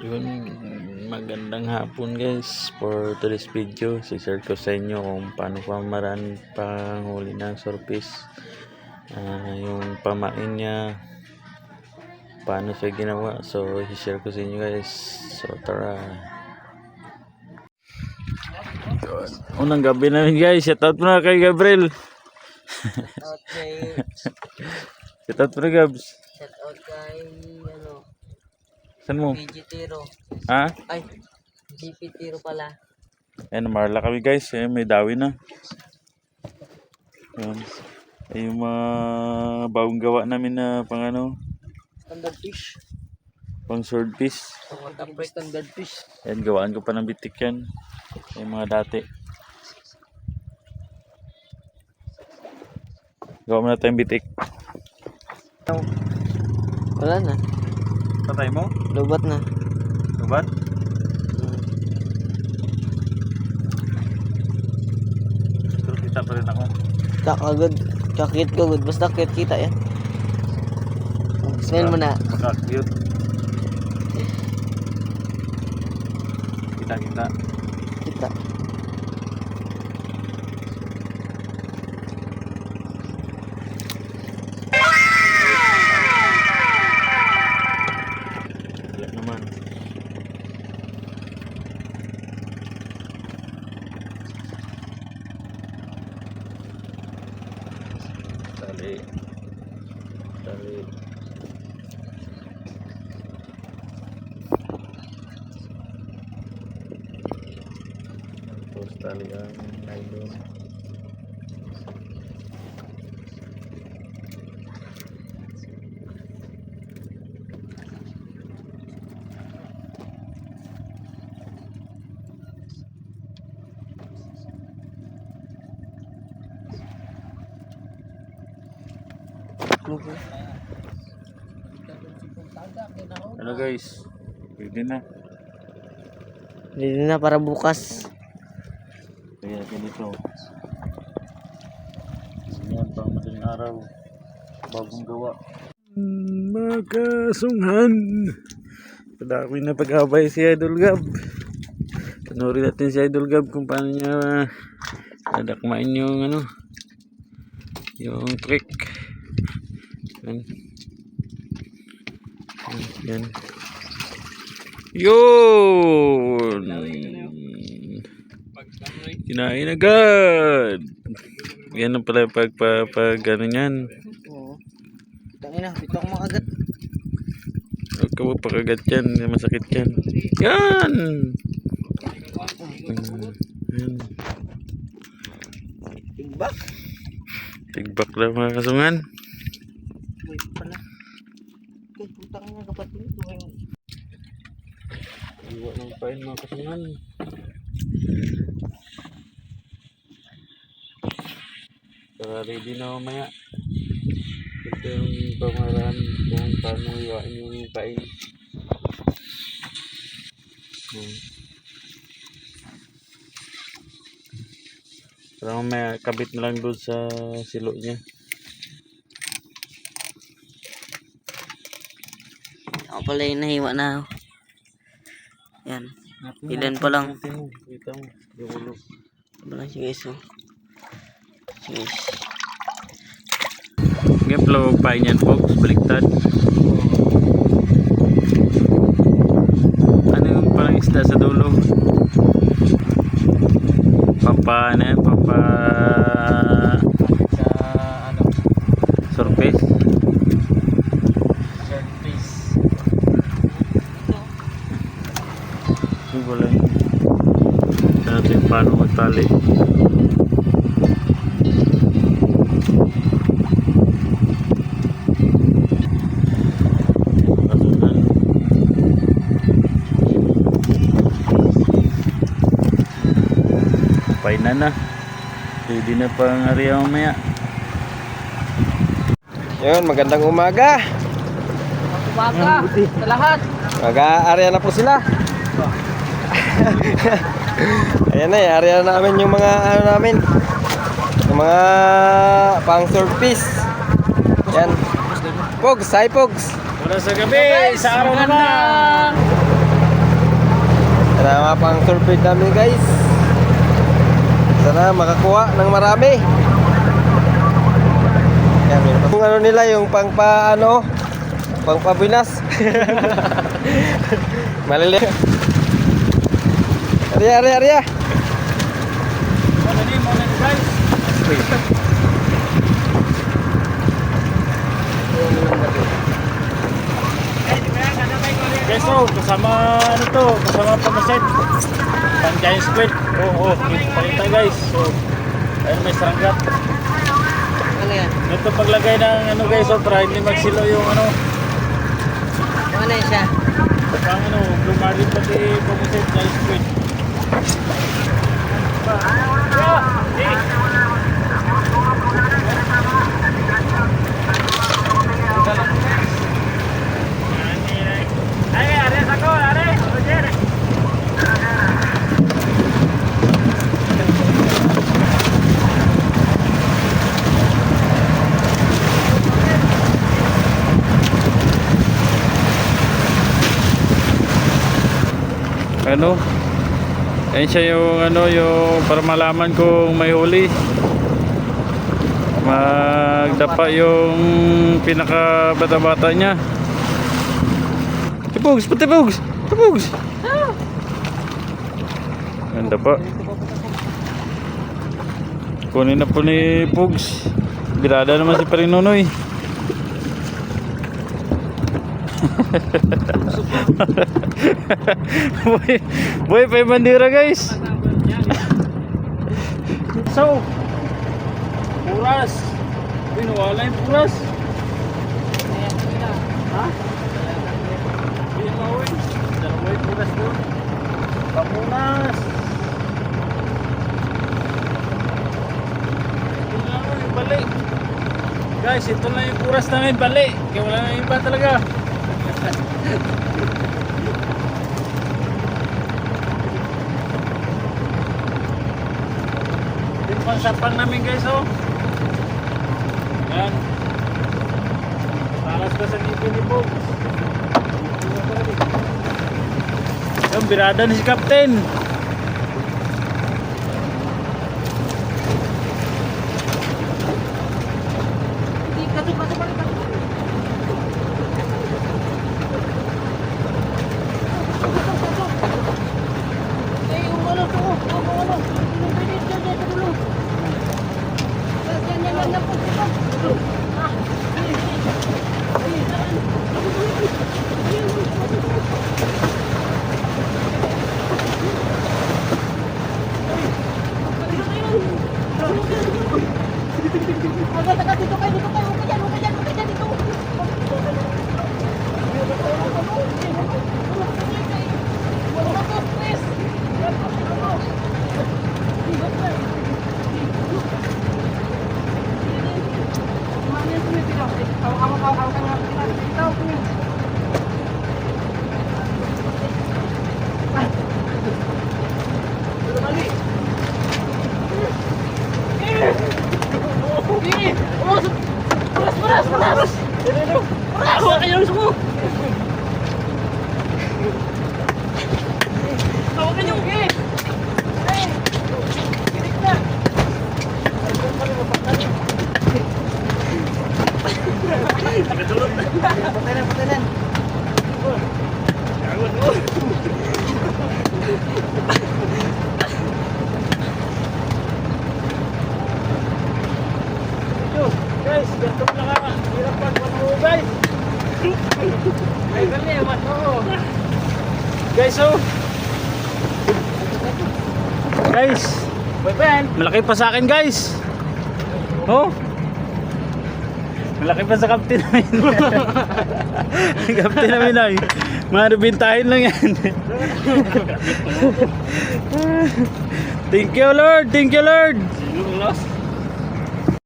Yun, magandang hapon guys. For today's video, share ko sa inyo kung paano pamaraan panghuli ng surface. Yung pamain niya, paano siya ginawa. So, share ko sa inyo guys. So, tara. Unang gabi namin guys. Shoutout mo na kay Gabriel. Okay. Shoutout mo na Gabs. Shout out kay Saan mo? PG Tiro. Ha? Ay, GP Tiro pala. Ayan, marla kami guys. Ayan, may dawi na. Ayan. Ay, yung mga bagong gawa namin na pang ano, Standard fish. pang sword fish. Standard fish. Ayan, gawaan ko pa ng bitik yan. Yung mga dati. Gawa mo na tayong bitik. Wala na. Patay mo? Lubat na. Lubat? Pero kita pa rin ako. Kakagod. Kakit ko good. Basta cute kita yan. Smell mo na. Pagka-cute. Kita. Kita. Wala naman. Tali. Tapos tali ang nylon. Ano guys? Pwede na. Hindi na para bukas. Kaya ganito. Yan pang madaling araw. Bagong gawa. Magkasunghan. Padakoy na pag-abay si Idol Gab. Panorin natin si Idol Gab kung paano niya nadakmain yung ano, yung trick. Yan. Yan. Yun! Kinain agad! Yan ang pala pag ano yan. Oo. Tangina, dito ako makagat. Huwag ka magpakagat yan. Masakit yan. Yan! Yan. Tigbak. Tigbak lang mga kasungan. Wait pala. Okay, putang nga kapatid. Iwa ng pain mga kasungan. Para ready na mamaya. Ito yung pamaraan kung paano iwain yung pain. Para mamaya kabit na lang doon sa silo niya. Ako pala yung nahiwa na. Yan. Ilan pa lang. Kita mo. Yung ulo. Wala siya guys. Oh. Guys. Ngayon pala magpain yan folks. Baliktad. Ano yung parang isda sa dulo? Papa na yan. Papa Sa ano? surface. Surface. Yung wala yun. Ito natin paano magtali. Painan na. Pwede na pang area mamaya. Yun, magandang umaga. Umaga sa lahat. Mag-aarya na po sila. Ayan na, area na namin yung mga ano namin. Yung mga pang surface. Yan. Pogs, hi Pogs. Mula sa gabi, sa araw naman. pang surfeit namin guys. Sana makakuha ng marami. Yan, yung ano nila, yung pang pabinas. Malili. Arya. Morning guys. Guys, so kasama pamaset. Pang giant squid. Palita guys. So, ayun may saranggat. Ano yan? Ito paglagay ng guys, so para hindi magsilo yung Ano yan siya? pang lumarin pati pamaset giant squid. Ayun siya yung para malaman kung may huli. Magdapa yung pinaka bata-bata niya. Tipugs. Ganda pa. Kunin na po ni Pugs. Birada naman si Paring Nonoy. Boy, pa yung bandira guys. So, puras. Nawala yung puras. Ha? Hindi mawin. Dalawa yung puras doon. Pamunas. Ito na lang yung bali. Guys, ito na yung puras namin bali. Kaya wala na iba talaga. Yung pansapang namin guys, oh. Yan. Talas ka sa ngipin ni Bob. Yung birada ni si Captain. Guys, ganito lang ka. Hirap pag matuho guys. Ay, gali, matuho. Guys, so. Guys. Malaki pa sa akin guys. Oh. Malaki pa sa captain namin. Captain namin ay. Maribintahin lang yan. Thank you Lord. Thank you Lord.